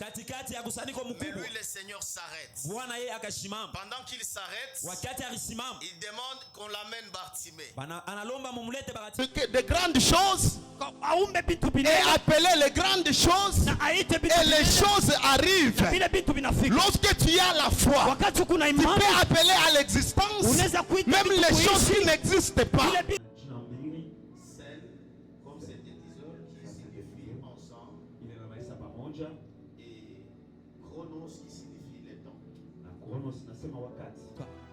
katikati ya kusanyiko Mais mkubwa. lui, le Seigneur s'arrête. Bwana yeye akasimama. Pendant qu'il s'arrête, Wakati alisimama, il demande qu'on l'amène Bartimée. analomba mumlete Bartimayo. De grandes choses et appeler les grandes choses et les choses arrivent. Lorsque tu as la foi, tu peux appeler à l'existence même les choses qui n'existent pas. Scène, comme synthétiseur qui signifie ensemble, et chronos qui signifie le temps.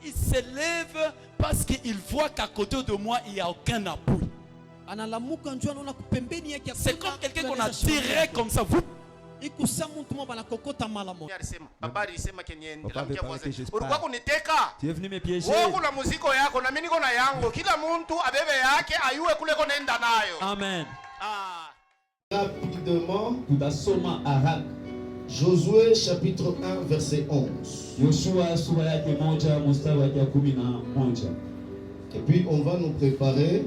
Il s'élève parce qu'il voit qu'à côté de moi, il n'y a aucun appui. C'est comme quelqu'un qu'on a tiré comme ça. Vous. Tu es venu me piéger. Amen. Rapidement, Josué chapitre 1 verset 11. Et puis on va nous préparer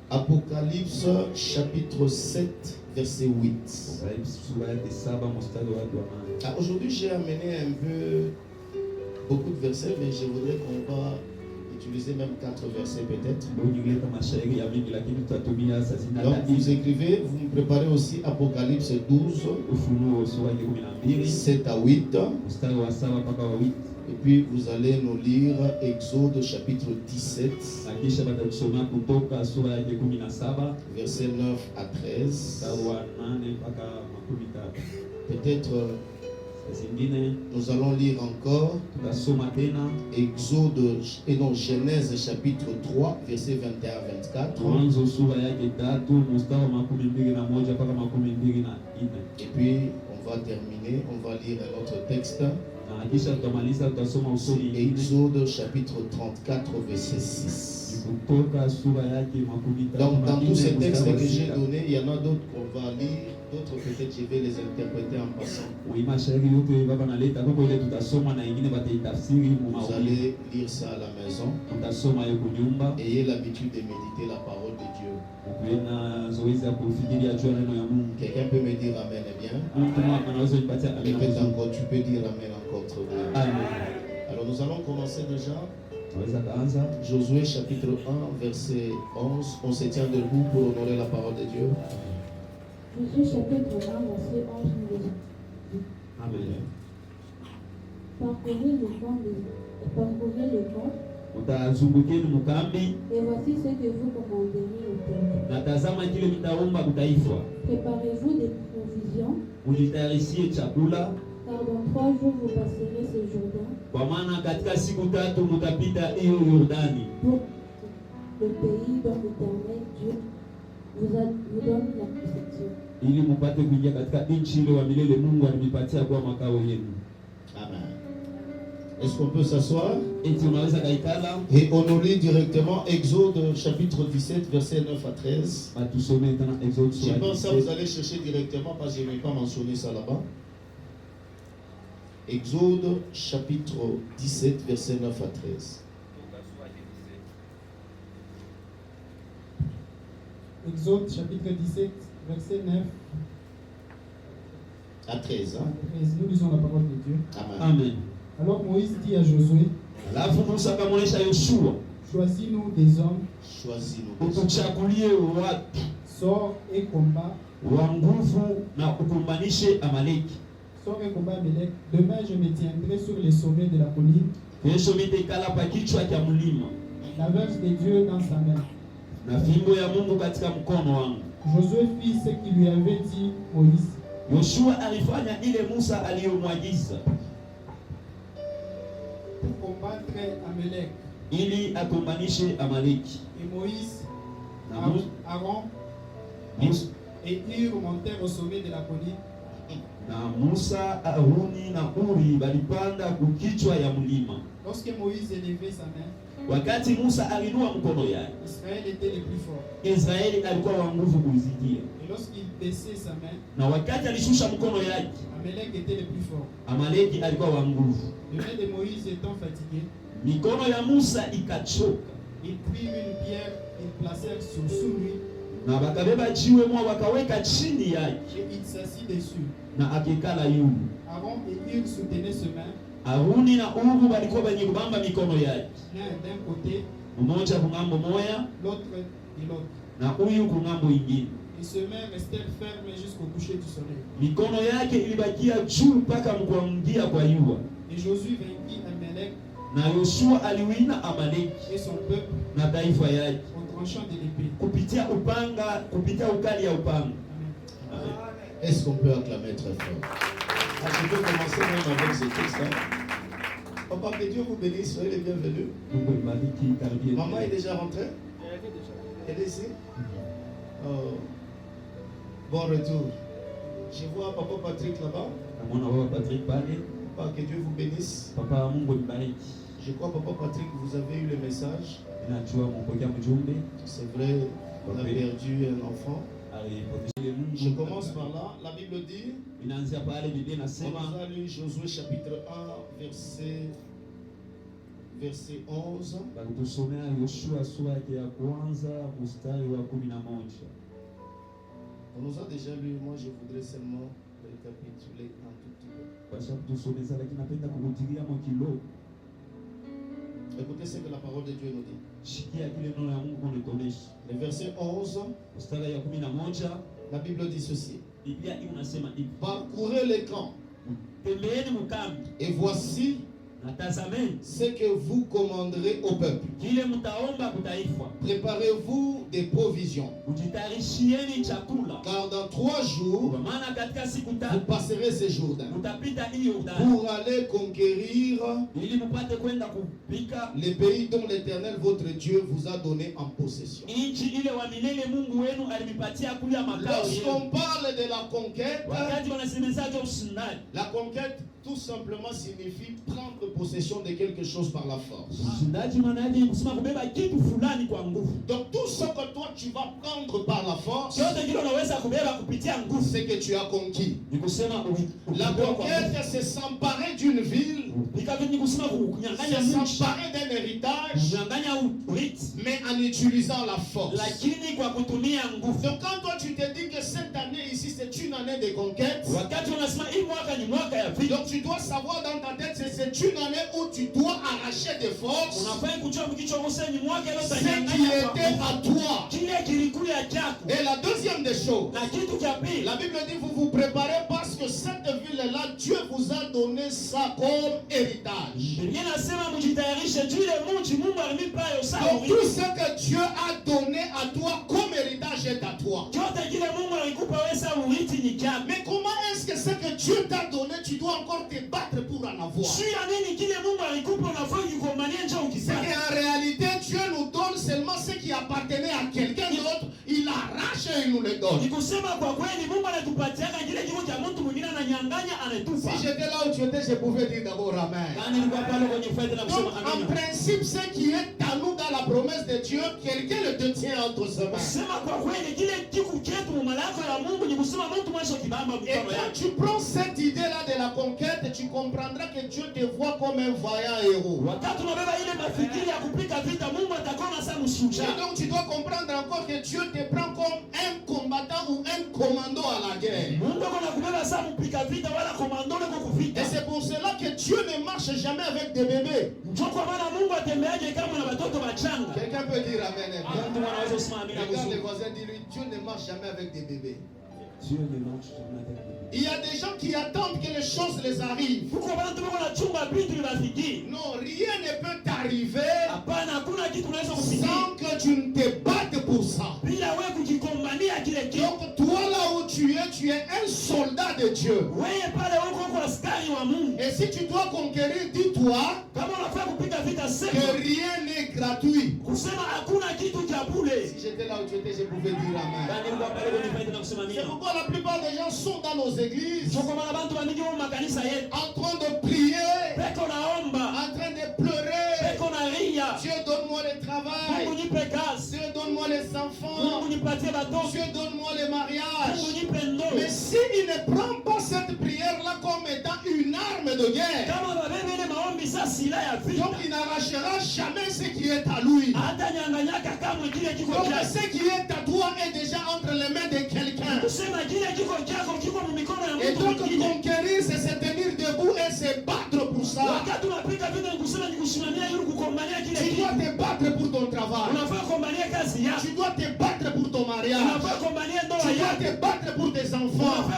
Apocalypse chapitre 7 verset 8. Aujourd'hui j'ai amené un peu beaucoup de versets, mais je voudrais qu'on va utiliser même 4 versets peut-être. Donc vous écrivez, vous me préparez aussi Apocalypse 12 7 à 8. Et puis vous allez nous lire Exode chapitre 17 verset 9 à 13. Peut-être nous allons lire encore Exode et non Genèse chapitre 3 verset 21 à 24. Et puis on va terminer, on va lire un autre texte. Exode chapitre 34 verset 6. Donc dans tous ces textes que j'ai donnés, il y en a d'autres qu'on va lire, d'autres peut-être je vais les interpréter en passant. Vous allez lire ça à la maison. Ayez l'habitude de méditer la parole de Dieu. Quelqu'un peut me dire Amen bien. Répète encore, tu peux dire Amen encore trop bien. Alors nous allons commencer déjà. Josué chapitre 1 verset 11. On se tient debout pour honorer la parole de Dieu. Josué chapitre 1 verset 11 nous dit. Amen. Parcourez le camp. Et voici ce que vous commanderez au peuple. Préparez-vous des provisions. Car dans 3 jours vous passerez ce Jourdain. Pour le pays dont l'Éternel Dieu vous donne la possession. Amen. Est-ce qu'on peut s'asseoir? Et on nous lit directement Exode chapitre 17 verset 9 à 13. Je pense que vous allez chercher directement parce que je n'ai pas mentionné ça là-bas. Exode chapitre 17 verset 9 à 13. Exode chapitre 17 verset 9 à 13. Nous lisons la parole de Dieu. Amen. Alors Moïse dit à Josué, choisis-nous des hommes, sors et combat, sors et combat Amalek. Demain je me tiendrai sur les sommets de la colline, la verge de Dieu dans sa main. Josué fit ce qu'il lui avait dit Moïse. Pour combattre Amalek. Et Moïse, Aaron et Hur montèrent au sommet de la colline. Lorsque Moïse élevait sa main, Israël était le plus fort. Et lorsqu'il baissait sa main, Amalek était le plus fort. Les mains de Moïse étant fatiguées, ils prirent une pierre et placèrent sous lui na bakabeba jiwe mwa wakaweka chini yake et il s'assit dessus. na akekala yulu. Aaron et Hur soutenaient ce main, Aruni na Uru balikuwa benye kubamba mikono yake, l'un d'un côté, mmoja kungambo moya l'autre de l'autre. na huyu kungambo ingine. Et ce main restait ferme jusqu'au coucher du soleil. Mikono yake ilibakia juu mpaka mkuangia kwa yua. Et Josué vainquit Amalek Na Yoshua aliwina Amaleki et son peuple na taifa yake au tranchant de l'épée. kupitia upanga, kupitia ukali ya upanga. Amen. Est-ce qu'on peut acclamer très fort? Ah, je peux commencer même avec ce texte. Papa, que Dieu vous bénisse, soyez les bienvenus. Mungu ibariki, karibia. Maman est déjà rentrée? Elle est ici? Oh. Bon retour. Je vois Papa Patrick là-bas. Namwona baba Patrick pale. Papa, que Dieu vous bénisse. Papa Mungu ibariki. Je crois, Papa Patrick, vous avez eu le message. Ninajua mpokea mjumbe. C'est vrai, on a perdu un enfant. Alipoteza Mungu. Je commence par là. La Bible dit, Inaanzia pale Biblia on inasema nous a lu Josué chapitre 1, verset 11. bakutusomea Yoshua sura yake ya kwanza mstari wa 11. On nous a déjà lu, moi je voudrais seulement récapituler un tout petit peu. Basha kutusomeza lakini napenda kuhutilia mo kidogo. Écoutez ce que la parole de Dieu nous dit. Shikia kile neno la Mungu linatuonesha. Le verset 11, Mstari ya 11 la Bible dit ceci. Biblia inasema hivi. Parcourez les camps Tembeeni mkambi et voici na tazameni ce que vous commanderez au peuple. kile mtaomba kutaifa. Préparez-vous des provisions, Ujitayarishieni chakula. car dans 3 jours, Kwa maana katika siku vous 3 passerez ces Jourdains mtapita hiyo Yordani pour aller conquérir ili mpate kwenda kupika les pays dont l'Éternel votre Dieu vous a donné en possession. nchi ile wa milele Mungu wenu alimipatia kulia makao yenu. Lorsqu'on parle de la conquête, Wakati wanasemezaje ushindani? la conquête tout simplement signifie prendre possession de quelque chose par la force. Ushindaji maana yake ni kusema kubeba kitu fulani kwa nguvu. Donc tout ce que toi tu vas prendre par la force, Yote kile unaweza kubeba kupitia nguvu. c'est que tu as conquis. Ni kusema La conquête, c'est s'emparer d'une ville, ni kusema kunyang'anya c'est mji. s'emparer d'un héritage, Kunyang'anya urithi mais en utilisant la force. lakini kwa kutumia nguvu. Donc quand toi tu te dis que cette année ici c'est une année de conquête, Wakati unasema hii mwaka ni mwaka ya vita, donc tu dois savoir dans ta tête c'est une année où tu dois arracher des forces unafai kujua mkichwa mose ni mwaka ile ce qui utanyang'anya kwa était nguvu. à toi. Kile kilikuwa chako. Et la deuxième des choses, Na kitu cha pili, la Bible dit vous vous préparez parce que cette ville-là, Dieu vous a donné ça comme héritage. Biblia inasema mjitayarishe juu ile mji Mungu alimipa yo sawa. Donc tout ce que Dieu a donné à toi comme héritage est à toi. Yote kile Mungu alikupa wewe sawa urithi ni chako. Mais comment est-ce que ce que Dieu t'a donné, tu dois encore te battre pour en avoir? Sio nini kile Mungu alikupa unafaa kugombania njoo C'est ukipata. qu'en réalité, Dieu nous donne seulement ce qui appartenait à quelqu'un d'autre. Il arrache et il nous le donne. Ni kusema kwa kweli Mungu anatupatia kile kitu cha mtu mwingine ananyang'anya anatupa. Si j'étais là où tu étais, je pouvais dire d'abord Amen. Kani nilikuwa pale kwenye fête na Donc, kusema en amina. principe, ce qui est à nous dans la promesse de Dieu, quelqu'un le détient entre ses mains. Sema kwa kweli kile kitu chetu mu malako ya Mungu ni kusema mtu mwisho kibamba Et mikono quand yake. tu prends cette idée-là de la conquête, tu comprendras que Dieu te voit comme un vaillant héros. Wakati unabeba ile mafikiri ya kupika vita Mungu atakuona sana Et mshujaa. donc tu dois comprendre encore que Dieu te prend comme un combattant ou un commando à la guerre. Mungu anakubeba sana mpika vita wala komando leko kuvita. Et c'est pour cela que Dieu ne marche jamais avec des bébés. Ndio kwa maana Mungu atembeaje kama na watoto wachanga. Quelqu'un peut dire Amen. Mtu anaweza kusema amina Regarde les vizuri. voisins, dis-lui, Dieu ne marche jamais avec des bébés. Dieu ne marche jamais avec nous. Il y a des gens qui attendent que les choses les arrivent. Kuko bantu bako na chumba vitu vinafikiri. Non, rien ne peut t'arriver Hapana, hakuna kitu unaweza kufikiri sans que tu ne te battes pour ça. bila wewe kujikombania kile kitu. Donc toi là où tu es un soldat de Dieu. Wewe pale uko kwa askari wa Mungu. Et si tu dois conquérir, dis-toi Kama unafaa kupika vita que sema rien n'est gratuit. kusema hakuna kitu cha bure. Si j'étais là où tu étais, je pouvais dire Amen. Kani nilikuwa pale kwenye fête na kusema C'est amina. pourquoi la plupart des gens sont dans nos églises Ndio kwa maana bantu bamingi mu makanisa yetu en train de prier, peko naomba, en train de pleurer. peko na ria. Dieu donne-moi le travail. Mungu nipe kazi. Dieu donne-moi les enfants. Mungu nipatie batoto. Dieu donne-moi le mariage. Mungu nipe ndoa. Mais s'il ne prend pas cette prière-là comme étant une arme de guerre, Kama babebe ile maombi Donc il n'arrachera jamais ce qui est à lui. Donc ce qui est à toi est déjà entre les mains de quelqu'un. Et donc conquérir, c'est se tenir debout et se battre pour ça. Tu dois te battre pour ton travail. Tu dois te battre pour ton mariage. Tu dois te battre pour tes enfants.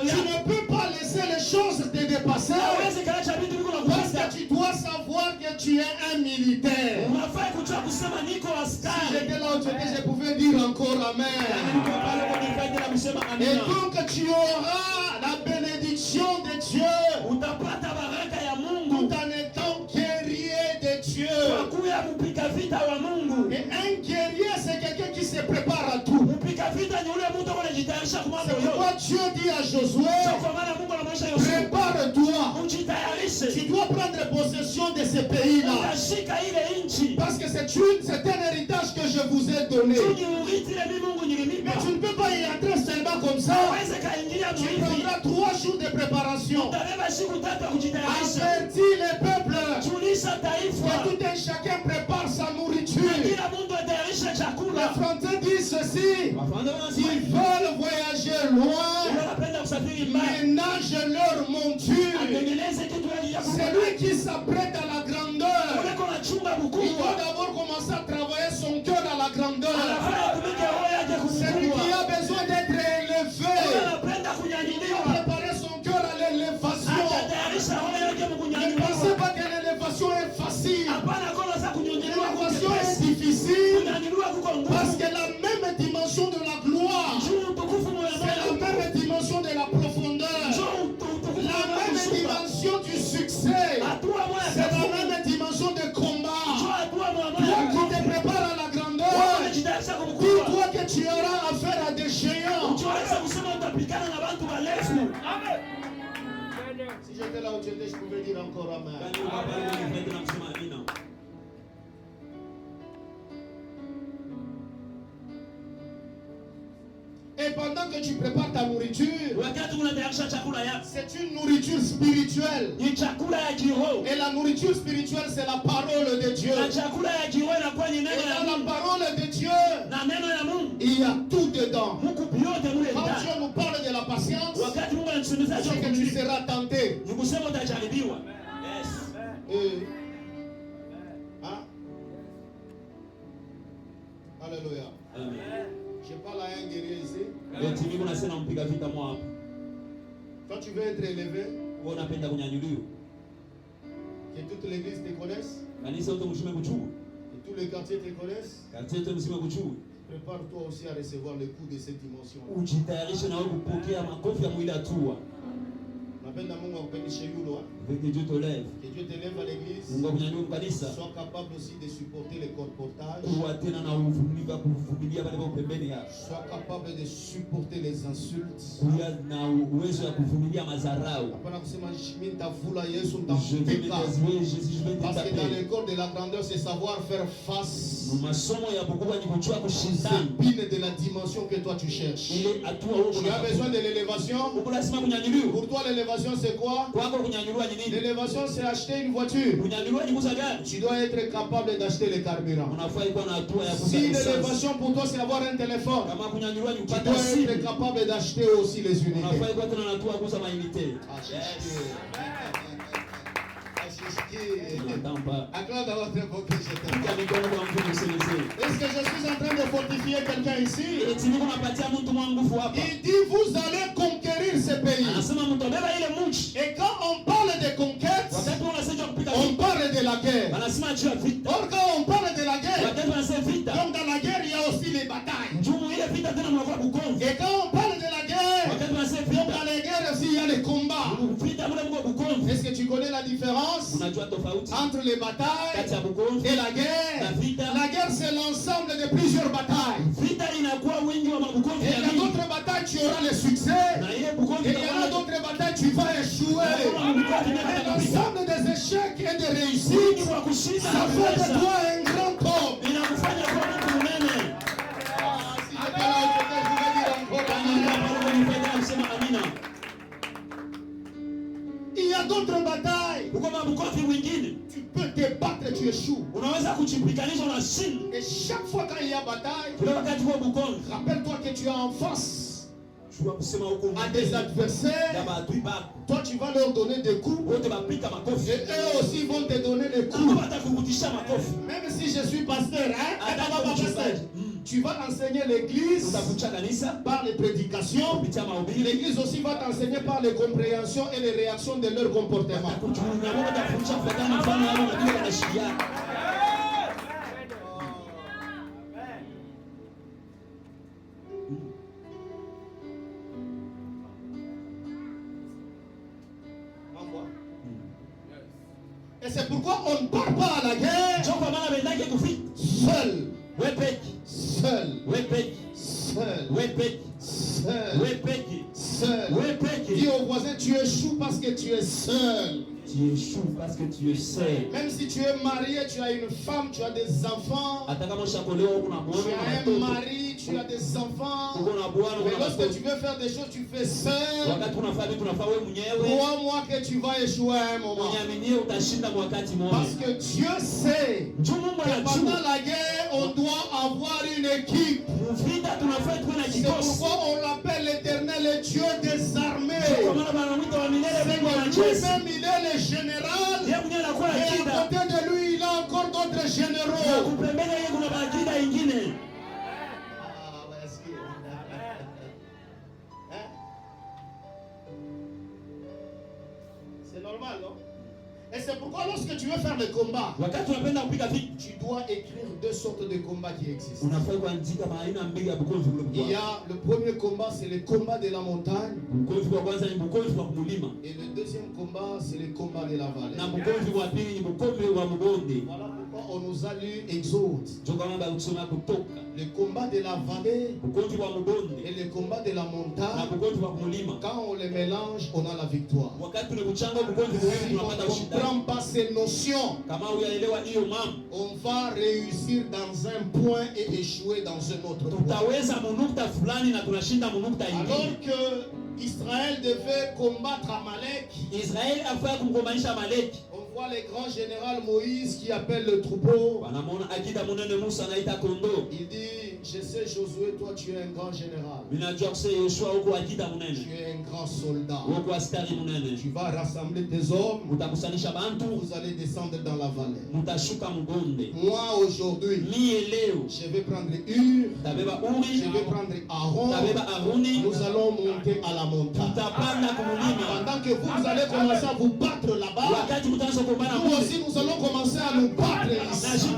Tu ne peux pas laisser les choses te dépasser. Parce que tu dois savoir que tu es un militaire. Si j'étais là où tu étais, je pouvais dire encore Amen. Et donc tu auras la bénédiction de Dieu tout en étant guerrier de Dieu. Et un guerrier, c'est quelqu'un qui se prépare à tout. C'est pourquoi Dieu dit à Josué, prépare-toi. Tu dois prendre possession de ce pays-là. Parce que c'est un héritage que je vous ai donné. Mais tu ne peux pas y entrer seulement comme ça. Tu prendras 3 jours de préparation. Avertis les peuples que tout un chacun prépare sa nourriture. Les Français disent ceci: s'ils veulent voyager loin, ménagent leur monture. Celui qui s'apprête à la grandeur, il doit d'abord commencer à travailler son cœur à la grandeur. Celui qui a besoin d'être élevé, il doit préparer son cœur à l'élévation. Ne pensez pas que l'élévation est facile. L'élévation est difficile parce que la même dimension de la gloire, c'est la même dimension de la profondeur, la même dimension du succès, c'est la même dimension de combat. Toi qui te prépares à la grandeur, dis-toi que tu auras affaire à des géants. Si j'étais là où tu étais, je pouvais dire encore Amen. Et pendant que tu prépares ta nourriture, c'est une nourriture spirituelle. Et la nourriture spirituelle, c'est la parole de Dieu. Et dans la parole de Dieu, il y a tout dedans. Quand Dieu nous parle de la patience, c'est que tu seras tenté. Alléluia. Je parle à un guerrier ici. Quand tu veux être élevé, que toute l'église te connaisse, et tous les quartiers te connaissent, prépare-toi aussi à recevoir le coup de cette dimension. Que Dieu te lève à l'église. Sois capable aussi de supporter les colportages. Sois capable de supporter les insultes. Parce que dans le corps de la grandeur, c'est savoir faire face aux épines de la dimension que toi tu cherches. Tu as besoin de l'élévation. Pour toi, l'élévation, c'est quoi? L'élévation, c'est acheter une voiture. Tu dois être capable d'acheter le carburant. Si l'élévation pour toi, c'est avoir un téléphone, tu dois être capable d'acheter aussi les unités. Acclame à votre époque que je t'aime. Est-ce que je suis en train de fortifier quelqu'un ici? Il dit vous allez conquérir ce pays. Et quand on parle de conquête, on parle de la guerre. Or quand on parle de la guerre, donc dans la guerre il y a aussi les batailles. Et quand on parle de la guerre, donc dans les guerres aussi il y a les combats. Est-ce que tu connais la différence entre les batailles et la guerre? La guerre, c'est l'ensemble de plusieurs batailles. Et il y a d'autres batailles, tu auras le succès. Et il y a d'autres batailles, tu vas échouer. Et l'ensemble des échecs et des réussites, ça fait de toi un grand homme. Si je pas là, je vais dire encore Amen. Il y a d'autres batailles. Tu peux te battre et tu échoues. Et chaque fois quand il y a bataille, rappelle-toi que tu es en face à des adversaires. Toi tu vas leur donner des coups et eux aussi vont te donner des coups. Même si je suis pasteur, tu vas enseigner l'église par les prédications. L'église aussi va t'enseigner par les compréhensions et les réactions de leur comportement. Et c'est pourquoi on ne part pas à la guerre seul. Seul. Seul. Dis au voisin, tu échoues parce que tu es seul. Tu échoues parce que tu es seul. Même si tu es marié, tu as une femme, tu as des enfants. Tu as un mari, tu as des enfants. Mais lorsque tu veux faire des choses, tu fais seul. Crois-moi que tu vas échouer à un moment. Parce que Dieu sait que pendant la guerre, on doit avoir une équipe. C'est pourquoi on l'appelle l'Éternel, le Dieu des armées. C'est lui-même, il est le général. Et à côté de lui, il a encore d'autres généraux. C'est normal, non? Et c'est pourquoi lorsque tu veux faire le combat, tu dois écrire deux sortes de combats qui existent. Il y a le premier combat, c'est le combat de la montagne. Et le deuxième combat, c'est le combat de la vallée. Voilà pourquoi on nous a lu Exode. Le combat de la vallée et le combat de la montagne, quand on les mélange, on a la victoire. Si on ne comprend pas ces notions, on va réussir dans un point et échouer dans un autre point. Alors que Israël devait combattre Amalek, on voit le grand général Moïse qui appelle le troupeau. Il dit, je sais Josué, toi tu es un grand général. Tu es un grand soldat. Tu vas rassembler tes hommes. Vous allez descendre dans la vallée. Moi aujourd'hui, je vais prendre Hur, je vais prendre Aaron. Nous allons monter à la montagne. Pendant que vous allez commencer à vous battre là-bas, nous aussi nous allons commencer à nous battre ici.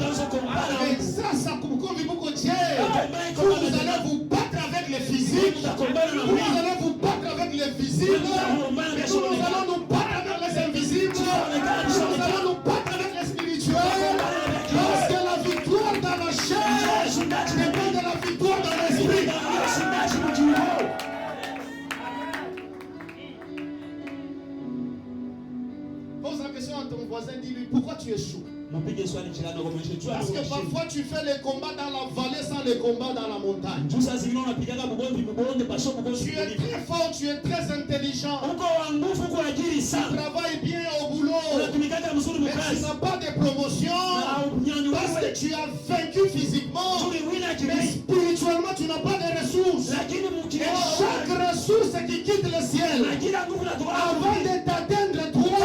Avec ça, vous allez vous battre avec les physiques. Vous allez vous battre avec les visibles. Et nous allons nous battre avec les invisibles. Nous allons nous battre avec les spirituels. Parce que la victoire dans la chair dépend de la victoire dans l'esprit. Pose la question à ton voisin, dis-lui, pourquoi tu échoues? Parce que parfois tu fais les combats dans la vallée sans les combats dans la montagne. Tu es très fort, tu es très intelligent. Tu travailles bien au boulot. Mais tu n'as pas de promotion. Parce que tu as vaincu physiquement. Mais spirituellement tu n'as pas de ressources. Et chaque ressource qui quitte le ciel, avant de t'atteindre toi,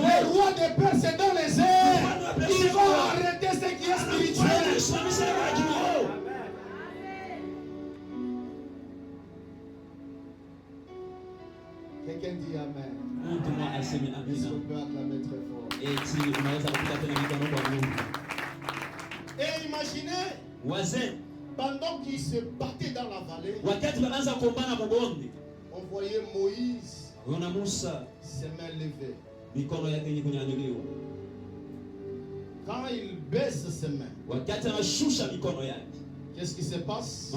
le roi des pères c'est dans les airs. Il va arrêter ce qui est spirituel. Quelqu'un dit Amen. Est-ce qu'on peut acclamer très fort? Et imaginez, pendant qu'ils se battaient dans la vallée, on voyait Moïse, ses mains levées. Quand il baisse ses mains, qu'est-ce qui se passe?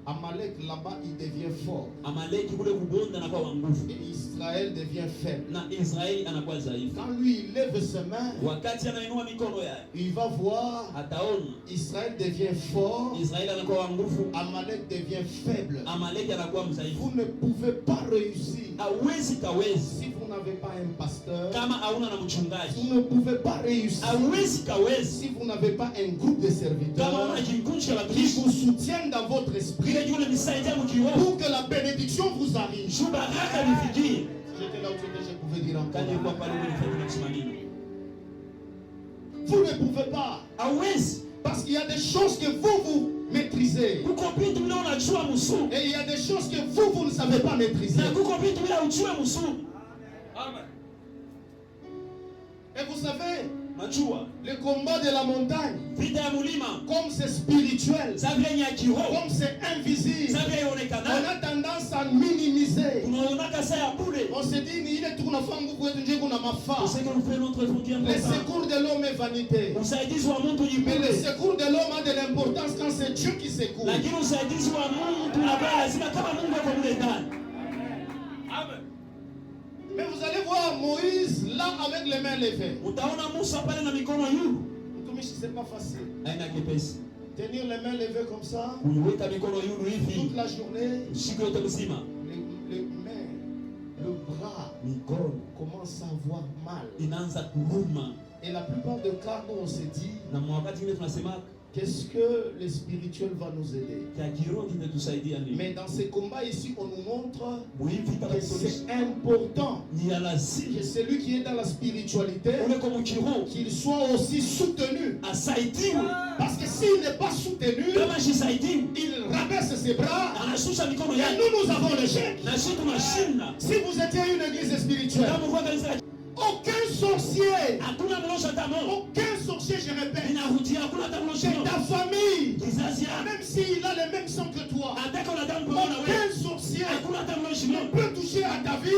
Amalek là-bas, il devient fort. Amaleki kule kubonda anakuwa wa nguvu. Et Israël devient faible. Na Israeli anakuwa dhaifu. Quand lui il lève ses mains, wakati anainua mikono yake, il va voir ataona Israël devient fort. Israeli anakuwa wa nguvu, Amalek devient faible. Amaleki anakuwa mdhaifu. Vous ne pouvez pas réussir hawezi kawezi si vous n'avez pas un pasteur. kama hauna na mchungaji. Vous ne pouvez pas réussir hawezi kawezi si vous n'avez pas un groupe de serviteurs kama una kikundi cha qui watumishi vous soutiennent dans votre esprit pour que la bénédiction vous arrive. baraka nifikie. J'étais là où je pouvais dire encore. Kani kwa pale unifanya kusimamia. Vous ne pouvez pas. hawezi Parce qu'il y a des choses que vous maîtrisez. kuko vitu bila unajua mzuri. Et il y a des choses que vous ne savez pas maîtriser. Na kuko vitu bila ujue mzuri. Amen. Et vous savez, najua le combat de la montagne, vita ya mulima comme c'est spirituel, sabia ya kiroho, comme c'est invisible, sabia on ionekana, a tendance à minimiser. tunaona kasa ya bure. On se dit ni ile tunafa nguvu yetu nje kuna mafaa. Usenge mpe notre frontière. Le secours de l'homme est vanité. Usaidizi wa mtu ni Mais le bure. secours de l'homme a de l'importance quand c'est Dieu qui secoue. Lakini usaidizi wa Mungu unakuwa lazima kama Mungu yuko mle ndani. Amen. Mais vous allez voir Moïse là avec les mains levées. Utaona Musa pale na mikono juu. Mtumishi, c'est pas facile. Haina kepesi. Tenir les mains levées comme ça Kuiweka mikono juu hivi toute la journée. siku yote mzima. Les mains, le bras Mikono commence à avoir mal. inaanza kuruma. Et la plupart des cas où on se dit, Na wakati mwingine tunasema qu'est-ce que le spirituel va nous aider? kia kiroho kitatusaidia nini? Mais dans ces combats ici, on nous montre Muhivi que pale c'est important ni ya que lazima celui qui est dans la spiritualité, ule kwa kiroho qu'il soit aussi soutenu. asaidiwe. Parce que s'il n'est pas soutenu, Kama jisaidiwe, il rabaisse ses bras. anashusha mikono Et yake. nous avons le chèque. Na sisi tunashinda. Si vous étiez une église spirituelle, Kama kwa kanisa aucun sorcier, hakuna mlosha tamo. aucun sorcier, je répète, Inavutia hakuna tamo c'est mlosha. ta famille, Kizazi ya même s'il a le même sang que toi, ataka na damu pamoja na wewe. aucun sorcier Hakuna tamo ne mlosha. peut toucher à ta vie.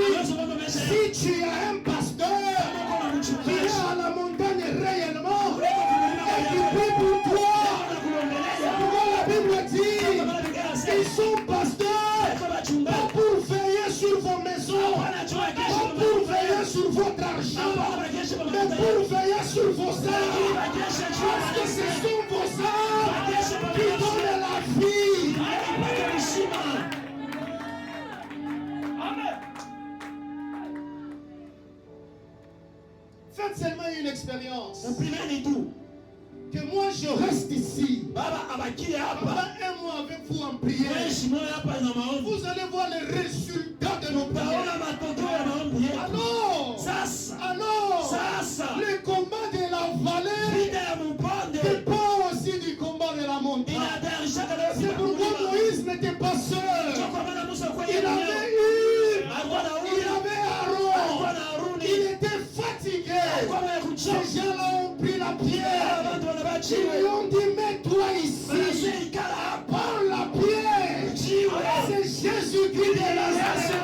Si tu as un pasteur qui est à la montagne réellement et qui prie pour toi, pourquoi la Bible dit ils sont pasteurs pas pour veiller sur vos maisons, pas pour veiller sur votre argent, mais pour veiller sur vos âmes, parce que ce sont vos âmes qui donnent la vie. Faites seulement une expérience. Que moi je reste ici. Pendant un mois avec vous en prière. Vous allez voir les résultats de nos prières. Alors, le combat de la vallée dépend aussi du combat de la montagne. C'est pourquoi Moïse n'était pas seul. Il avait Aaron. Il était fatigué. Ces gens-là ont pris la pierre. Ils lui ont dit, mets-toi ici. Prends la pierre. C'est Jésus-Christ de Nazareth.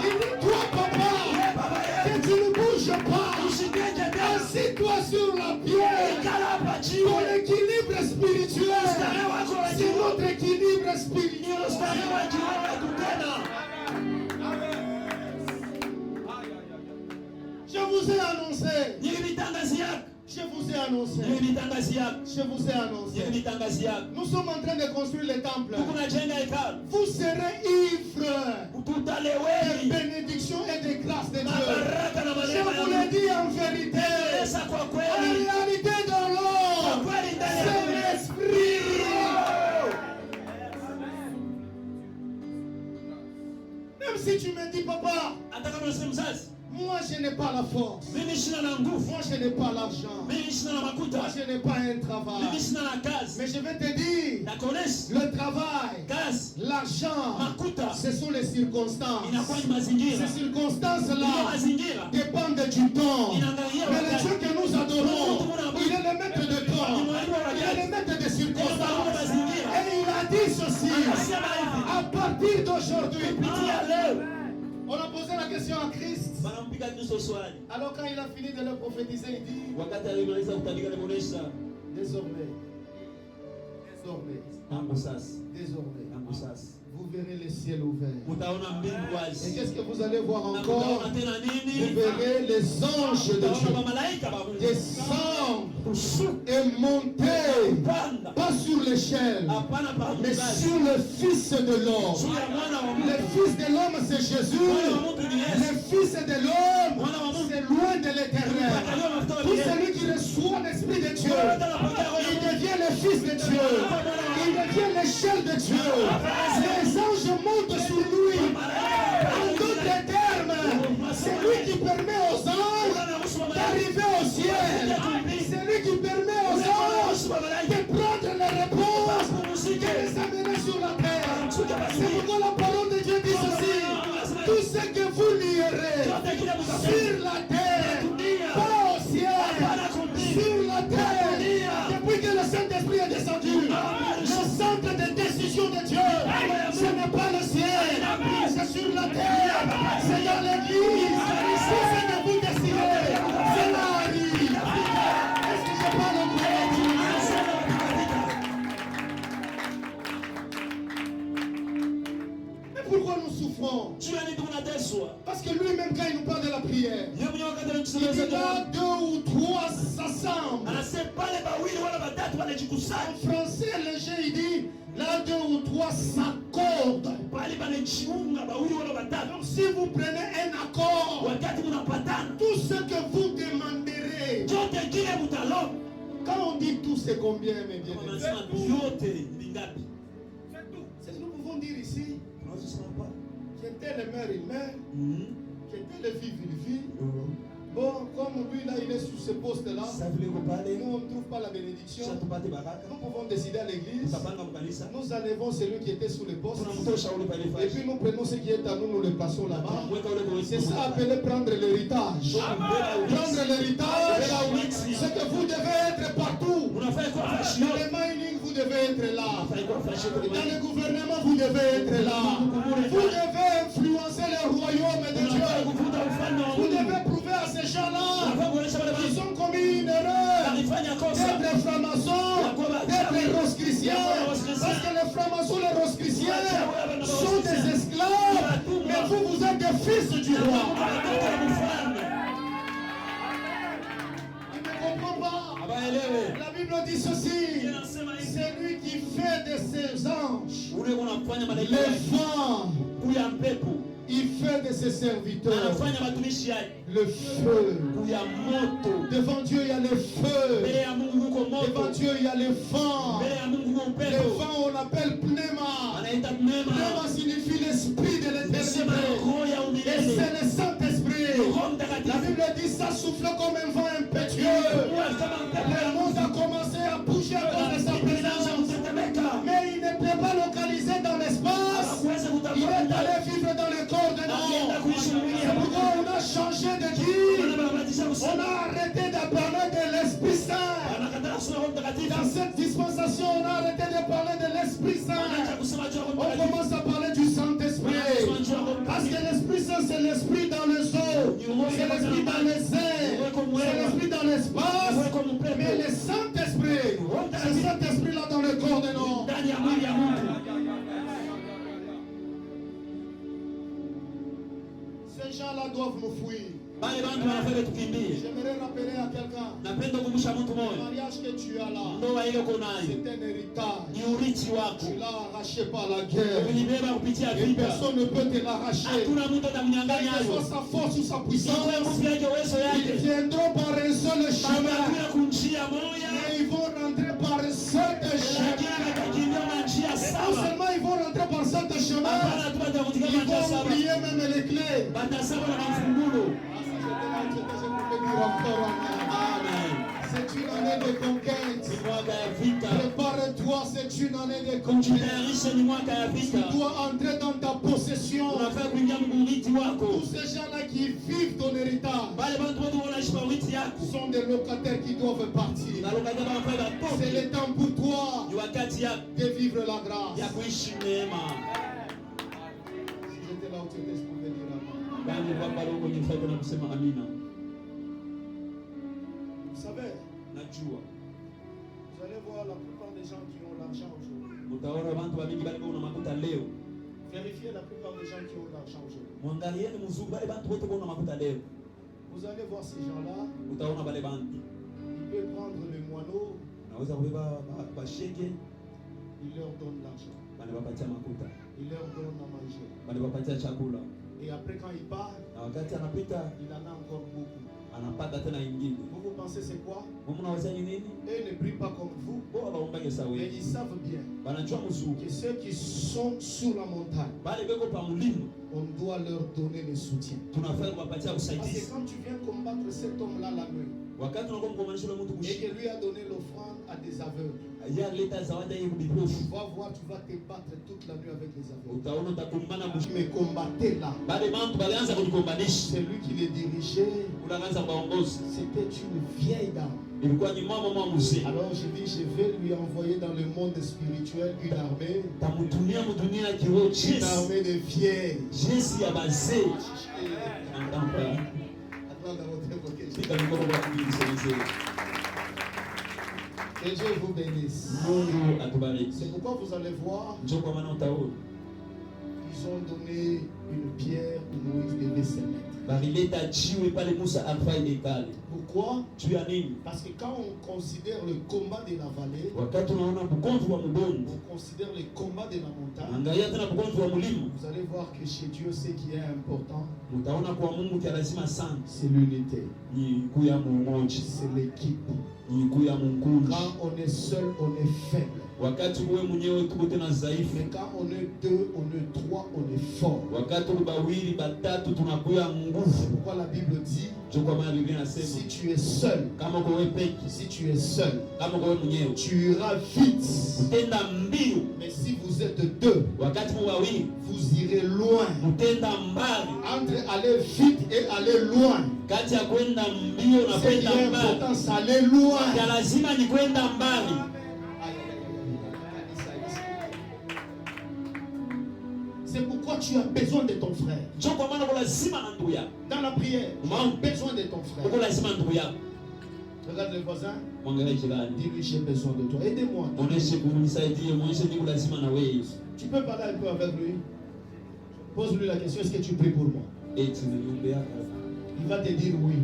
Il dit, toi papa, que tu ne bouges pas. Assis-toi sur la pierre. Ton équilibre spirituel, c'est notre équilibre spirituel. Je vous ai annoncé. Je vous ai annoncé. Je vous ai annoncé. Nous sommes en train de construire le temple. Vous serez ivres de bénédiction et de grâce de Dieu. Je vous le dis en vérité. En réalité dans l'homme, c'est l'esprit. Même si tu me dis, papa, moi je n'ai pas la force. Moi je n'ai pas l'argent. Moi je n'ai pas un travail. Mais je vais te dire, le travail, l'argent, ce sont les circonstances. Ces circonstances-là dépendent du temps. Mais le Dieu que nous adorons, il est le maître de temps. Il est le maître des circonstances. Et il a dit ceci, à partir d'aujourd'hui, on a posé la question à Christ. Alors quand il a fini de le prophétiser, il dit, désormais, vous verrez les ciels ouverts. Utaona mbingu wazi. Et qu'est-ce que vous allez voir Na encore? utaona tena nini? Vous verrez les anges de Utaona Dieu mamalaika ba Mungu. descendre et monter, pas sur l'échelle, Hapana pa mais ngazi. sur le Fils de l'homme. Juu ya mwana wa Mungu. Le Fils de l'homme, c'est Jésus. Le Fils de l'homme, c'est loin de l'éternel. Tout celui qui reçoit l'Esprit de Dieu, il devient le Fils de Dieu. Il devient l'échelle de Dieu. Les anges montent sur lui. En d'autres termes, c'est lui qui permet aux anges d'arriver au ciel. C'est lui qui permet aux anges de prendre les réponses et de les amener sur la terre. C'est pourquoi la parole de Dieu dit ceci. Tout ce que vous lierez sur la terre, pas au ciel, sur la terre, depuis que le Saint-Esprit est descendu, le centre de décision de Dieu, ce n'est pas le ciel, c'est sur la terre, c'est dans l'église. Tout ce que vous décidez, c'est là arrive. Est-ce que je parle au Mais pourquoi nous souffrons? Parce que lui-même, quand il nous parle de la prière, il dit là, 2 ou 3 s'assemblent. En français léger, il dit là, 2 ou 3 s'accordent. Donc, si vous prenez un accord, tout ce que vous demanderez, quand on dit tout, c'est combien, mes bien-aimés? C'est que nous pouvons dire ici, qui était le maire, il meurt, qui était le vivre, il vit. Bon, comme lui là, il est sur ce poste-là, nous on ne trouve pas la bénédiction. Nous pouvons décider à l'église. Nous enlevons celui qui était sous le poste. Et puis nous prenons ce qui est à nous, nous le plaçons là-bas. C'est ça appelé prendre l'héritage. Prendre l'héritage, c'est que vous devez être partout. Dans le mining, vous devez être là. Dans le gouvernement, vous devez être là. Vous devez influencer le royaume de Dieu. Vous devez prouver à ces gens-là qui ont commis une erreur d'être francs-maçons, d'être roscristiens. Parce que les francs-maçons, les roscristiens sont des esclaves, mais vous êtes des fils du roi. Il ne comprend pas. La Bible dit ceci. C'est lui qui fait de ses anges les vents. Il fait de ses serviteurs le feu. Devant Dieu, il y a le feu. Devant Dieu, il y a le vent. Le vent, on l'appelle pneuma. Pneuma signifie l'esprit de l'éternité. Et c'est le Saint-Esprit. La Bible dit ça souffle comme un vent impétueux. Le monde a commencé à bouger à cause de sa présence. Mais il n'était pas localisé dans l'espace. Il est allé vivre dans le corps de l'homme. C'est pourquoi on a changé de dire. On a arrêté de parler de l'Esprit Saint. Dans cette dispensation, on a arrêté de parler de l'Esprit Saint. On commence à parler du Saint-Esprit. Parce que l'Esprit Saint, c'est l'Esprit dans les eaux. C'est l'Esprit dans les airs. C'est l'Esprit dans l'espace. Mais le Saint-Esprit, c'est le Saint-Esprit là dans le corps de l'homme. Ces gens-là doivent nous fuir. J'aimerais rappeler à quelqu'un le mariage que tu as là, c'est un héritage. Tu l'as arraché par la guerre. Et personne ne peut te l'arracher. Quelle que soit sa force ou sa puissance, ils viendront par un seul chemin. Mais ils vont rentrer par un seul chemin. Non seulement ils vont rentrer par ce chemin, ils vont oublier même les clés. C'est une année de conquête. Prépare-toi, c'est une année de conquête. Tu dois entrer dans ta possession. Tous ces gens-là qui vivent ton héritage sont des locataires qui doivent partir. C'est le temps pour toi de vivre la grâce. Si j'étais là où tu étais, je pouvais dire amen. Vous savez, vous allez voir la plupart des gens qui ont l'argent aujourd'hui. Utaona watu wengi bali kuna makuta leo. Vérifiez la plupart des gens qui ont de l'argent aujourd'hui. Mwangalieni mzuri bali watu wote kuna makuta leo. Vous allez voir ces gens-là. Utaona bale bantu. Il peut prendre le moineau. Naweza kubeba bashege. Il leur donne l'argent. Bali wapatia makuta. Il leur donne à manger. Bali wapatia chakula. Et après quand il part, na wakati anapita il en a encore beaucoup. Anapata tena ingine. Vous pensez c'est quoi? Mnawazia nini? Eux ne prient pas comme vous. Mais ils savent bien que ceux qui sont sur la montagne, on doit leur donner le soutien. Parce que quand tu viens combattre cet homme-là la nuit, et que lui a donné l'offrande à des aveugles, tu vas voir, tu vas te battre toute la nuit avec les aveugles. Tu me combattais là. C'est lui qui les dirigeait. C'était une vieille dame. Alors je dis, je vais lui envoyer dans le monde spirituel une armée. Une armée de vieilles. Que Dieu vous bénisse. C'est pourquoi vous allez voir, ils ont donné une pierre où Moïse devait se mettre. Pourquoi? Parce que quand on considère le combat de la vallée, on considère le combat de la montagne, vous allez voir que chez Dieu, ce qui est important, c'est l'unité, c'est l'équipe. Quand on est seul, on est faible. Mais quand on est deux, on est trois, on est fort. C'est pourquoi la Bible dit, si tu es seul, tu iras vite. Mais si vous êtes deux, vous irez loin. Entre aller vite et aller loin, c'est qui est important, c'est aller loin. C'est pourquoi tu as besoin de ton frère. Dans la prière, tu as besoin de ton frère. Regarde le voisin. Dis-lui, j'ai besoin de toi. Aidez-moi. Tu peux parler un peu avec lui. Pose-lui la question, est-ce que tu pries pour moi? Il va te dire oui.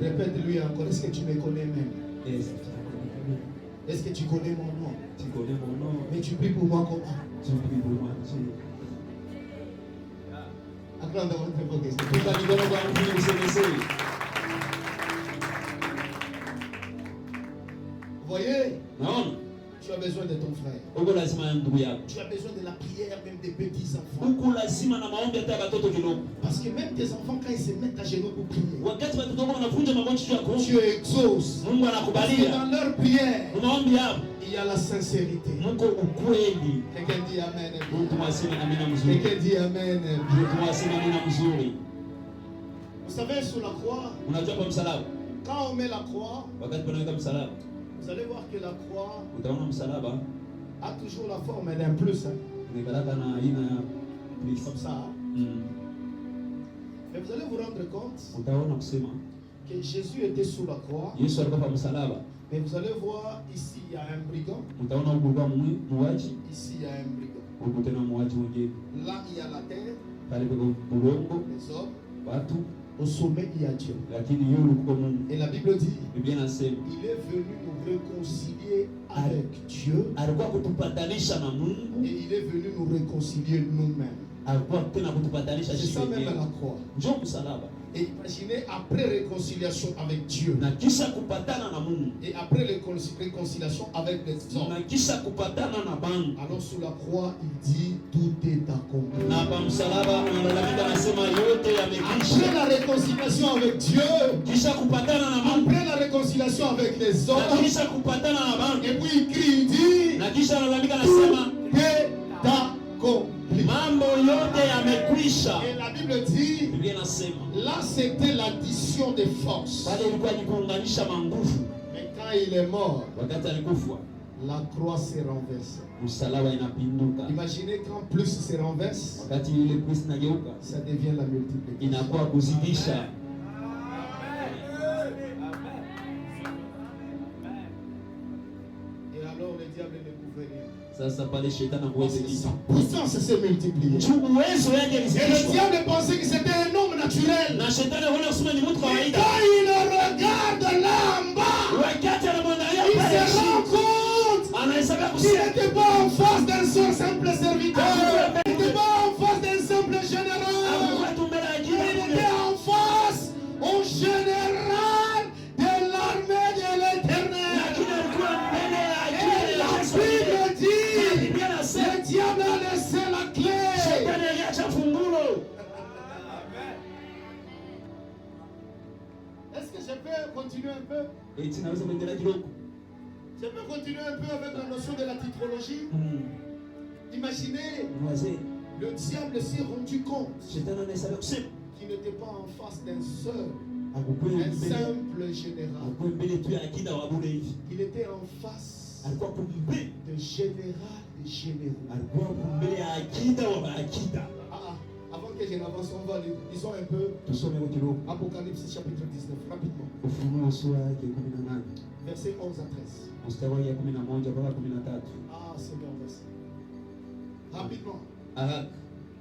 Répète-lui encore, est-ce que tu me connais même? Est-ce que tu connais mon nom? Mais tu pries pour moi comment? Vous voyez? Non. Tu as besoin de ton frère. Tu as besoin de la prière même des petits enfants. Parce que même tes enfants, quand ils se mettent à genoux pour prier, tu exauces. Parce que dans leur prière, il y a la sincérité. Quelqu'un dit Amen. Quelqu'un dit Amen. Vous savez, sur la croix, quand on met la croix, vous allez voir que la croix a toujours la forme d'un plus. Comme ça. Mais vous allez vous rendre compte que Jésus était sous la croix. Mais vous allez voir, ici il y a un brigand. Ici il y a un brigand. Là il y a la terre, les hommes. Au sommet il y a Dieu. Et la Bible dit, il est venu nous réconcilier avec Dieu. Et il est venu nous réconcilier nous-mêmes. C'est ça même à la croix. Et imaginez après réconciliation avec Dieu. Et après réconciliation avec les hommes. Alors sous la croix, il dit tout est accompli. Après la réconciliation avec Dieu, après la réconciliation avec les hommes, et puis il crie, il dit tout est accompli. Et la Bible dit, là c'était l'addition des forces. Mais quand il est mort, la croix s'est renversée. Imaginez quand plus se renverse, ça devient la multiplication. Et alors le diable ne pouvait rien. Sasa pale shetani Parce anaweza que sa kitu. puissance s'est multipliée. Uwezo yake Et le ilizidishwa. diable pensait que c'était un homme naturel. Na shetani anaona kusema ni mtu Et kawaida. quand il regarde là en bas, Wakati anamwangalia il pale se rend chini, compte anahesabia qu'il kusema n'était pas en face d'un seul simple serviteur. Il n'était pas en face d'un simple général. Il était en face au général de l'armée de l'Éternel. Et la Bible dit, le diable a laissé la clé. Est-ce que je peux continuer un peu? eti naweza kuendelea kidogo. Je peux continuer un peu avec la notion de la titrologie. Imaginez, Wazee, le diable s'est rendu compte shetani anahesabia kusema qu'il n'était pas en face d'un seul, akukuwe un mbele, simple général. akukuwe mbele tu ya akida wa bure hivi. Il était en face Alikuwa kumbele, de général de généraux. alikuwa kumbele ya akida wa akida. Avant que je n'avance, on va lire. Lisons un peu Tusome kwa kidogo. Apocalypse chapitre 19, rapidement. Ufunuo sura yake 18. Versets 11 à 13. Mstari wa 11 mpaka 13. Ah, Seigneur, merci. Rapidement. Haraka.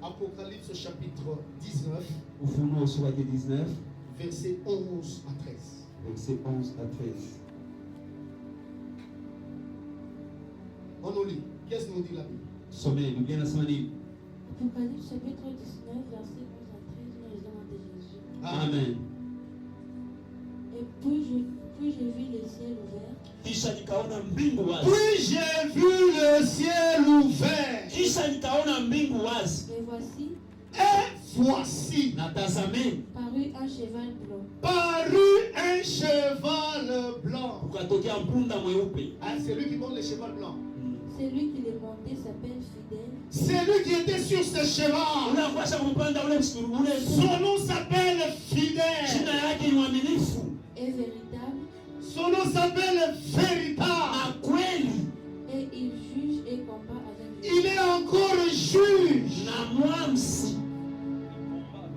Apocalypse chapitre 19, Ufunuo sura yake 19, versets 11 à 13. verset 11 à 13. On nous lit. Qu'est-ce que nous dit la Bible? Sommet, Biblia inasema nini? Apocalypse chapitre 19, verset 11 à 13, dans les noms de Jésus. Amen. Et puis j'ai vu le ciel ouvert. Kisha nikaona mbingu wazi. Puis j'ai vu le ciel ouvert. Kisha nikaona mbingu wazi. Et voici, Na tazame, parut un cheval blanc. Parut un cheval blanc. ukatokea mpunda mweupe. Ah, c'est lui qui monte le cheval blanc. Celui qui le montait s'appelle Fidèle. C'est lui qui était sur ce cheval. Unakwasha kumpanda ule ule. Son nom s'appelle Fidèle. Jina yake ni mwaminifu. Et véritable. Son nom s'appelle Véritable. Na kweli. Et il juge et combat avec lui. Il est encore juge. Na mwamsi.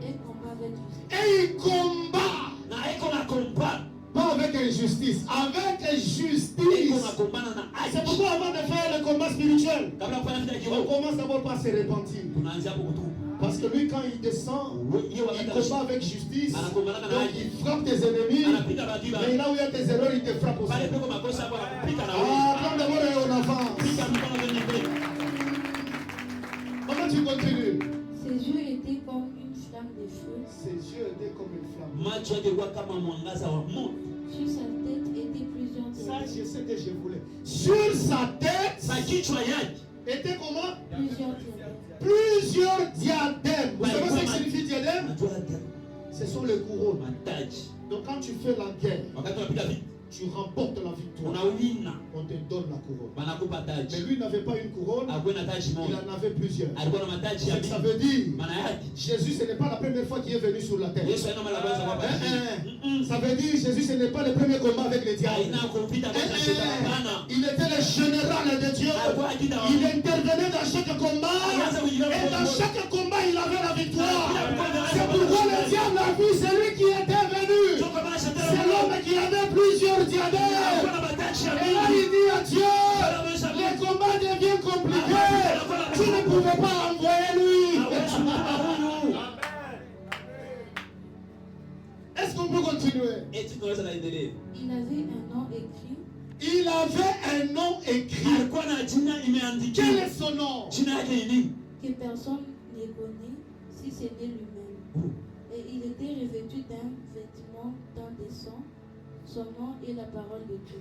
Et combat avec lui. Et il combat. Na eko na combat. Pas avec injustice, avec justice. Eko na combat na haki. C'est pourquoi avant de faire le combat spirituel, Kabla kufanya vita on kiroho, commence d'abord par se repentir. tunaanzia hapo kutubu. Parce que lui, quand il descend, il combat avec justice. Donc il frappe tes ennemis. Anapiga badui ba. Mais là où il y a tes erreurs, il te frappe aussi. Pale peko makosa hapo anapika na wewe. Ah, prends d'abord et on avance. Pika mikono kwenye mbele. Comment tu continues? Ses yeux étaient comme une flamme de feu. Ses yeux étaient comme une flamme. Macho yake kwa kama mwangaza wa moto. Sur sa tête étaient plusieurs Ça, diadèmes. je sais que je voulais. Sur sa tête, Sa kichwa yake était comment? Plusieurs diadèmes. Plusieurs diadèmes. Vous savez ce que signifie diadème? anajua hata Ce sont les couronnes. mataji. Donc quand tu fais la guerre, Wakati unapiga vita, tu remportes la victoire. unawina, On te donne la couronne. wanakupa Mais taji. lui n'avait pas une couronne, Hakuwa na taji il moja. en avait plusieurs. Alikuwa na mataji ya Ce que ça mingi. veut dire, Maana yake Jésus, ce n'est pas la première fois qu'il est venu sur la terre. Yesu haina mara kwanza kwa chini. Ça veut dire, Jésus, ce n'est pas le premier combat avec les diables. Haina kupita kwa shetani hapana. Il était le général de Dieu. Alikuwa akida wa Il intervenait dans chaque combat. Et dans chaque combat, il avait la victoire. C'est pourquoi le diable a vu celui qui était venu. C'est l'homme qui avait plusieurs diadèmes. Et là, il dit à Dieu, les combats deviennent compliqués. Tu ne pouvais pas envoyer lui. Est-ce qu'on peut continuer? Eti tunaweza kaendelea. Il avait un nom écrit. Il avait un nom écrit. Alikuwa na jina imeandikiwa. Quel est son nom? Jina yake ni nini? Que personne ne connaît si ce n'est lui-même. Et il était revêtu d'un vêtement teint de sang. Son nom est la parole de Dieu.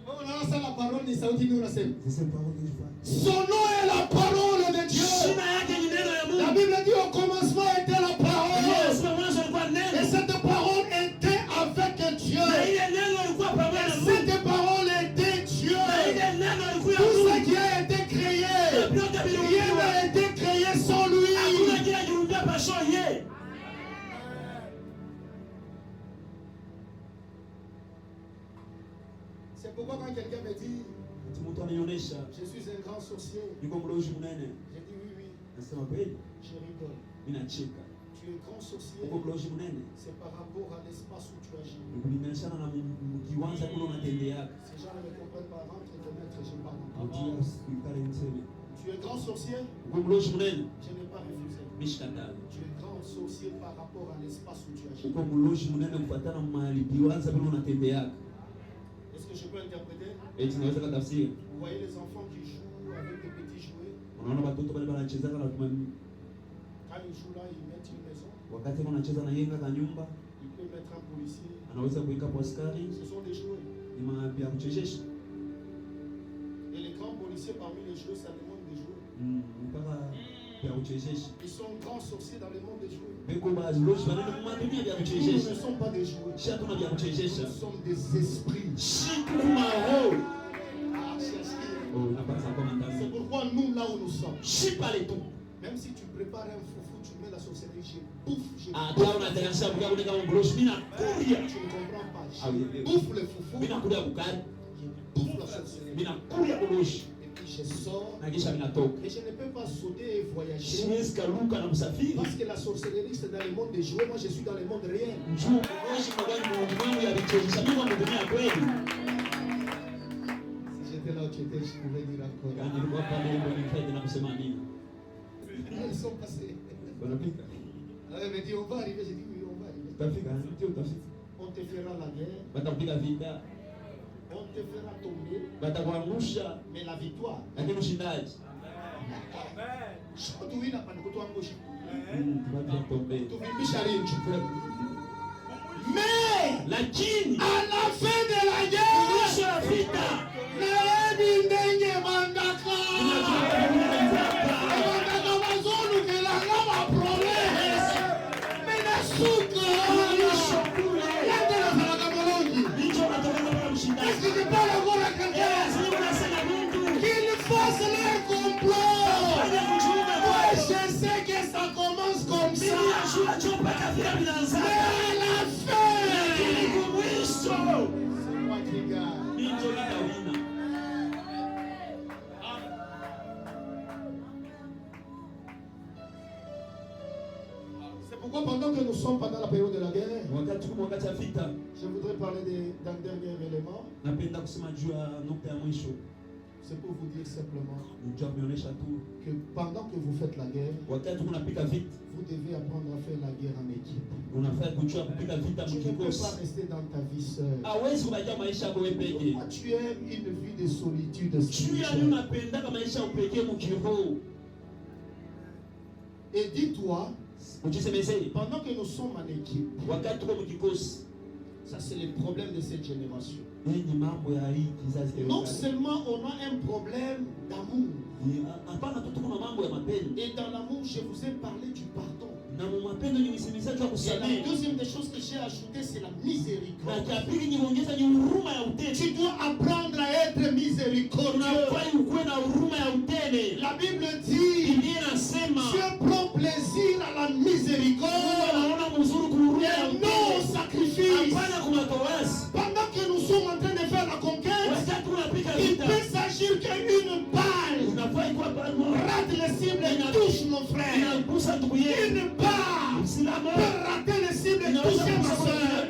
On a la parole de Saoudi Nourasem. C'est une parole que je vois. Son nom est la parole de Dieu. Jina yake ni neno ya La Mungu. Bible dit au commencement était la parole. Yesu mwanzo alikuwa Et neno. cette parole était avec Dieu. Na ile neno alikuwa pamoja na Mungu. Cette parole était Dieu. Na ile neno alikuwa ya Tout ce Mungu. qui a été créé, Vyote rien viliumbwa. n'a été créé sans lui. Hakuna kile kiliumbwa pasho yeye. C'est pourquoi quand quelqu'un me dit, Mtu anaonyesha je suis un grand sorcier, yuko mlozi mnene. je dis oui, oui, Nasema kweli, je rigole. mimi nacheka. Tu es grand sorcier, c'est par rapport à l'espace où tu agis. Ces gens ne me comprennent pas. Rentre et te mettre, je parle. Tu es grand sorcier, je n'ai pas refusé. Tu es grand sorcier par rapport à l'espace où tu agis. Est-ce que je peux interpréter? Vous voyez les enfants qui jouent avec des petits jouets. Quand ils jouent là, ils mettent une maison. Il peut mettre un policier. Ce sont des jouets. Et les grands policiers parmi les jouets, ça demande des jouets. Ils sont grands sorciers dans le monde des jouets. Nous ne sommes pas des jouets. Nous sommes des esprits. C'est pourquoi nous, là où nous sommes, même si tu prépares un foufou, tu mets la sorcellerie, je bouffe. Tu ne comprends pas. Je bouffe le foufou. Je bouffe la sorcellerie. Et puis je sors. Et je ne peux pas sauter et voyager. Parce que la sorcellerie, c'est dans le monde des jouets. Moi, je suis dans le monde réel. Là où tu étais, je pouvais dire encore. Ils sont passés. Alors elle me dit on va arriver, j'ai dit oui on va arriver. On te fera la guerre. On te fera tomber. Mais la victoire. Mais à la fin de la guerre, est-ce que tu parles encore à quelqu'un qu'il fasse leur complot? Moi je sais que ça commence comme ça, mais à la fin c'est moi qui gagne. C'est pourquoi pendant que nous sommes pendant la période de la guerre, je voudrais parler d'un dernier élément. C'est pour vous dire simplement que pendant que vous faites la guerre, vous devez apprendre à faire la guerre en équipe. Tu ne peux pas rester dans ta vie seule. Pourquoi tu aimes une vie de solitude spirituelle? Et dis-toi, pendant que nous sommes en équipe, ça c'est le problème de cette génération. Non seulement on a un problème d'amour, et dans l'amour je vous ai parlé du pardon. Et la deuxième des choses que j'ai ajoutées, c'est la miséricorde. Tu dois apprendre à être miséricordieux. La Bible dit, Dieu prend plaisir à la miséricorde et non au sacrifice. Pendant que nous sommes en train de faire la conquête, il peut s'agir qu'une balle rate les cibles et touche mon frère. Une balle peut rater les cibles et toucher ma soeur.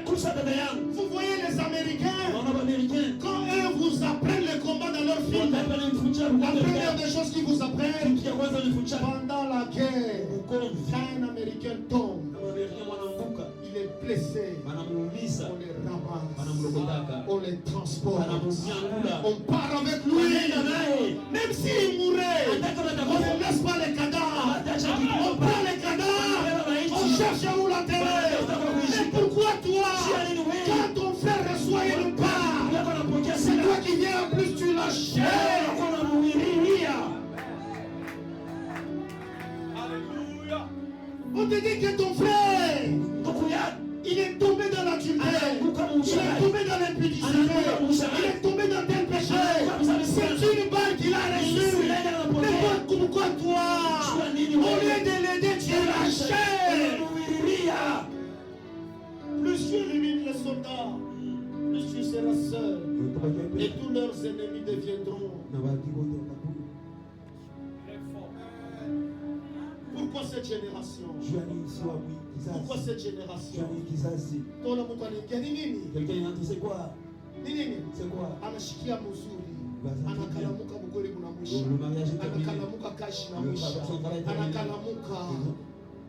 Vous voyez les Américains, quand eux vous apprennent le combat dans leur film, la première des choses qu'ils vous apprennent, pendant la guerre, quand un Américain tombe, il est blessé, on les ramasse, on les transporte, on part avec lui, même s'il mourait, on ne laisse pas les cadavres, on prend les cadavres, on cherche à où l'enterrer. Mais pourquoi toi, quand ton frère reçoit une part, c'est toi qui viens en plus, tu l'achètes? On te dit que ton frère, il est tombé dans la tuerie, il est tombé dans l'impudicité, il est tombé dans tel péché. C'est une balle qu'il a reçue. Mais pourquoi toi, au lieu de l'aider, tu l'achètes? Plus tu élimines les soldats, plus tu seras seul. Et tous leurs ennemis deviendront. Pourquoi cette génération? Pourquoi cette génération? Quelqu'un est entré, c'est quoi? C'est quoi? Anashikia muzuri, anakalamuka bukoli kuna mwisha, Le mariage est terminé. anakalamuka kashi na Le mwisha, son travail est terminé. anakalamuka.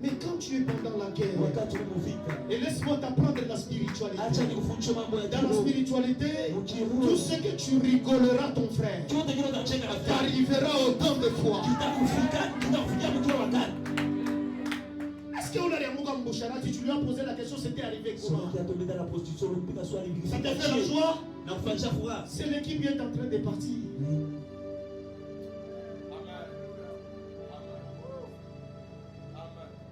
Mais quand tu es pendant la guerre, Wakati umefika. et laisse-moi t'apprendre la spiritualité. Acha nikufundishe mambo ya Dans la kiroho. spiritualité, Ukiroho. tout ce que tu rigoleras ton frère Chote kile utacheka rafiki yako. t'arrivera autant de fois. Kitakufikia mkiwa wakati. Est-ce qu'on a les mots comme Boucharati, tu lui as posé la question, c'était arrivé Somo comment? kia tombé dans la prostitution, umpika swali Ça te fait la joie? na kufanyisha furaha. C'est l'équipe qui est en train de partir.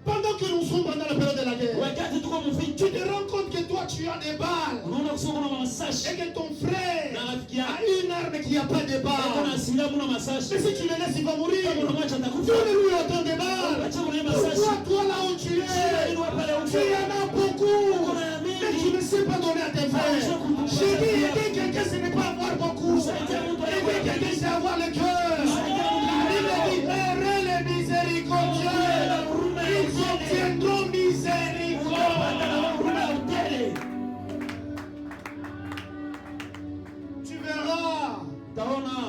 Pendant que nous sommes pendant la période de la guerre, Wakati tuko mufiki. tu te rends compte que toi tu as des balles Unaona kusoma na masashi. et que ton frère Na rafiki a yako. une arme qui n'a pas de Ako balles. na silamu na masashi. Mais si tu le laisses, il va mourir. Kama unamwacha atakufa. Donne-lui autant de balles. Acha mwenye masashi. Pourquoi toi là où tu es, tu en as beaucoup, mais tu ne sais pas donner à tes frères. J'ai dit aider quelqu'un, ce n'est pas avoir beaucoup. Aider quelqu'un, c'est avoir le cœur. Il a dit, heureux les miséricordieux, ils obtiendront miséricorde. Tu verras, Taona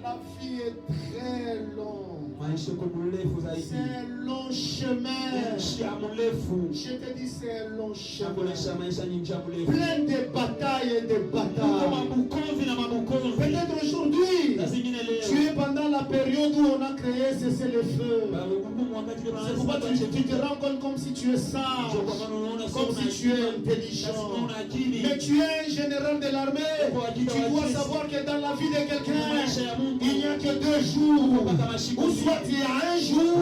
la vie est très longue. maisha yako mrefu zaidi. C'est un long chemin. Njia mrefu. Je te dis, c'est un long Kuonesha chemin. maisha ni njia mrefu. Plein de batailles et de Kuko batailles. mabukovi na mabukovi. Peut-être aujourd'hui, Na zingine tu leo. es pendant la période où on a créé cessez le feu. C'est pourquoi tu te rends compte comme si tu es sage, comme si tu es intelligent. Mais tu es un général de l'armée. Tu dois savoir que dans la vie de quelqu'un, il n'y a que 2 jours. Ou soit il y a un jour,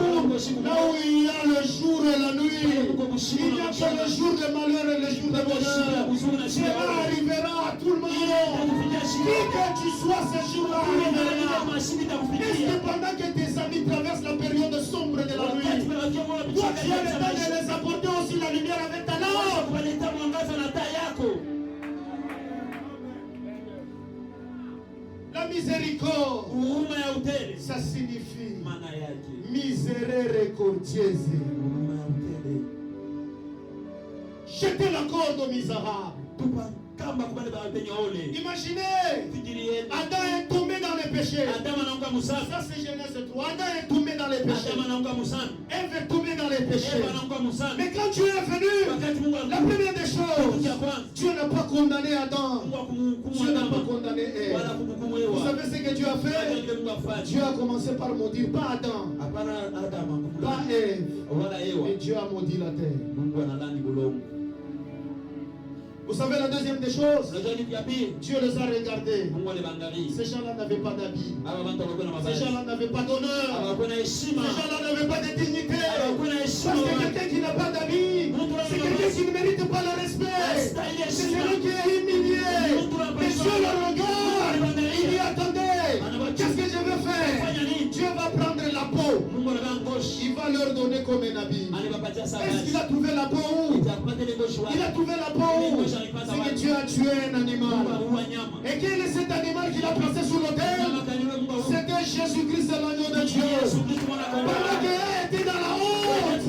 là où il y a le jour et la nuit. Il n'y a que le jour de malheur et le jour de bonheur. Cela arrivera à tout le monde. Qui que tu sois ce jour-là arrivera. Est-ce que pendant que tes amis traversent la période sombre de la nuit, toi tu as le temps de les apporter aussi la lumière avec ta lampe? La miséricorde, ça signifie miséricordieuse. Jetez la corde aux misérables. Imaginez, Adam est tombé dans les péchés. Ça c'est Genèse 3. Adam est tombé dans les péchés. Ève est tombée dans les péchés. Mais quand tu es venu, la première des choses, Dieu n'a pas condamné Adam. Dieu n'a pas condamné Ève. Vous savez ce que Dieu a fait? Dieu a commencé par maudire, pas Adam, pas Ève. Et Dieu a maudit la terre. Vous savez la deuxième des choses, Dieu les a regardés. Ces gens-là n'avaient pas d'habits. Ces gens-là n'avaient pas d'honneur. Ces gens-là n'avaient pas de dignité. Parce que quelqu'un qui n'a pas d'habits, c'est quelqu'un qui ne mérite pas le respect. C'est celui qui est humilié. Mais Dieu le regarde. Il dit attendez, qu'est-ce que je vais faire? Dieu va prendre la peau. Il va leur donner comme un habit. Est-ce qu'il a trouvé la peau où? Il a trouvé la peau où? C'est que Dieu a tué un animal. Et quel est cet animal qu'il a placé sur l'autel? C'était Jésus-Christ, l'agneau de Dieu. Pendant qu'il était dans la honte,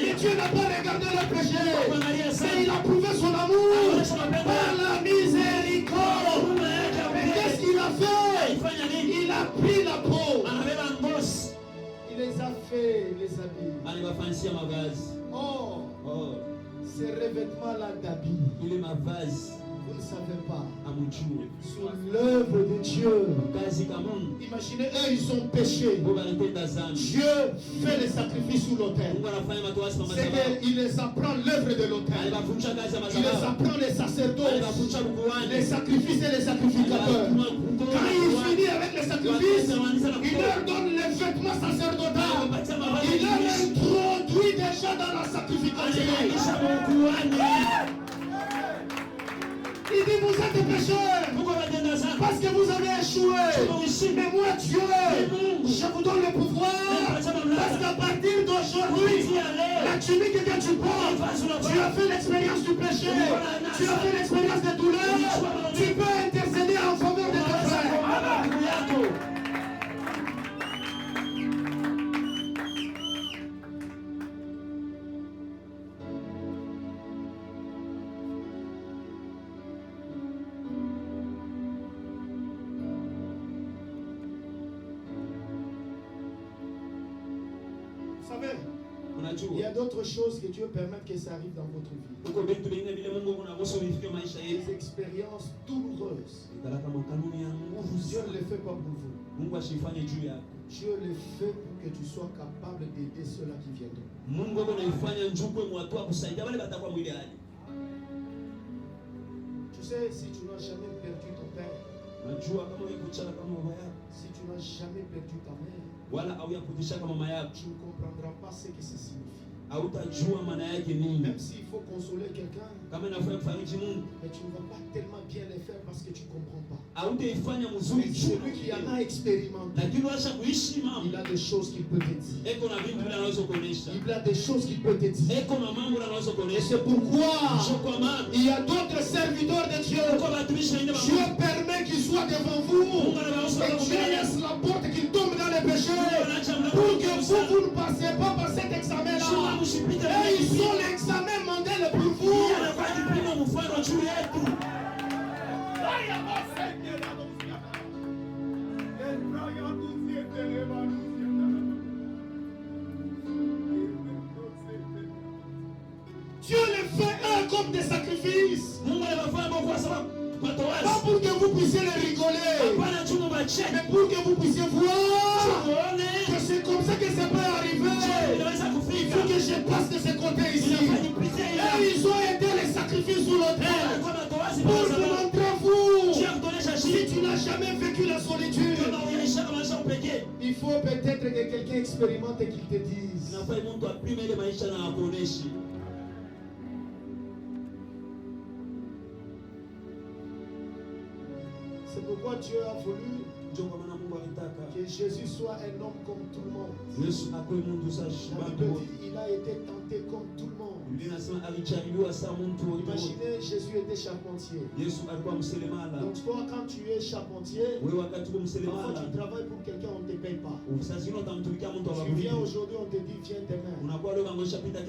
et Dieu n'a pas regardé le péché, mais il a prouvé son amour par la miséricorde. Mais qu'est-ce qu'il a fait? Il a pris la peau. Il les a fait les habits. Oh, ces revêtements-là d'habits, vous ne savez pas, sur l'œuvre de Dieu. Imaginez, eux ils ont péché. Dieu fait les sacrifices sous l'autel. C'est qu'il les apprend l'œuvre de l'autel. Il les apprend les sacerdotes, les sacrifices et les sacrificateurs. Quand il finit avec les sacrifices, il leur donne les vêtements sacerdotaux. Il leur introduit déjà dans la sacrification. Il dit vous êtes des pécheurs parce que vous avez échoué. Mais moi Dieu, je vous donne le pouvoir parce qu'à partir d'aujourd'hui, la tunique que tu portes, tu as fait l'expérience du péché, tu as fait l'expérience de douleur, tu peux intercéder en faveur de tes frères. Vous savez, il y a d'autres choses que Dieu permet que ça arrive dans votre vie. Des expériences douloureuses. Dieu ne le fait pas pour vous. Dieu le fait pour que tu sois capable d'aider ceux-là qui viendront. Tu sais, si tu n'as jamais perdu ton père, si tu n'as jamais perdu ta mère, tu ne comprendras pas ce que ça signifie. Même s'il faut consoler quelqu'un, mais tu ne vas pas tellement bien le faire parce que tu ne comprends pas. Mais celui qui en a expérimenté, il a des choses qu'il peut te dire. Il a des choses qu'il peut te dire. Et c'est pourquoi il y a d'autres serviteurs de Dieu. Dieu permet qu'ils soient devant vous. Et Dieu laisse la porte qu'ils tombent dans les péchés. Pour que vous ne passiez pas par cet examen-là. Et ils sont l'examen mondial pour vous. Dieu les fait un comme des sacrifices. Pas pour que vous puissiez les rigoler, mais pour que vous puissiez voir que c'est comme ça que ça peut arriver. Il faut que je passe de ce côté ici. Et ils ont été les sacrifices sur l'autel pour vous montrer vous. Si tu n'as jamais vécu la solitude, il faut peut-être que quelqu'un expérimente et qu'il te dise. C'est pourquoi Dieu a voulu que Jésus soit un homme comme tout le monde. La Bible dit il a été tenté comme tout le monde. Imaginez, Jésus était charpentier. Donc toi, quand tu es charpentier, parfois tu travailles pour quelqu'un, on ne te paye pas. Tu viens aujourd'hui, on te dit viens demain.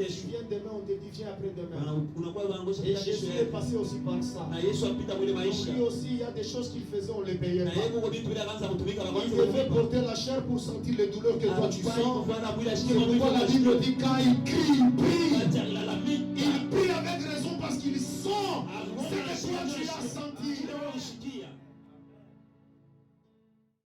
Tu viens demain, on te dit viens après-demain. Et Jésus est passé aussi par ça. Donc lui aussi, il y a des choses qu'il faisait, on ne les payait pas. Il devait porter la chair pour sentir les douleurs que toi tu sens. C'est pourquoi la Bible dit quand il crie, il prie. Il prie avec raison parce qu'il sent ce que toi tu as senti.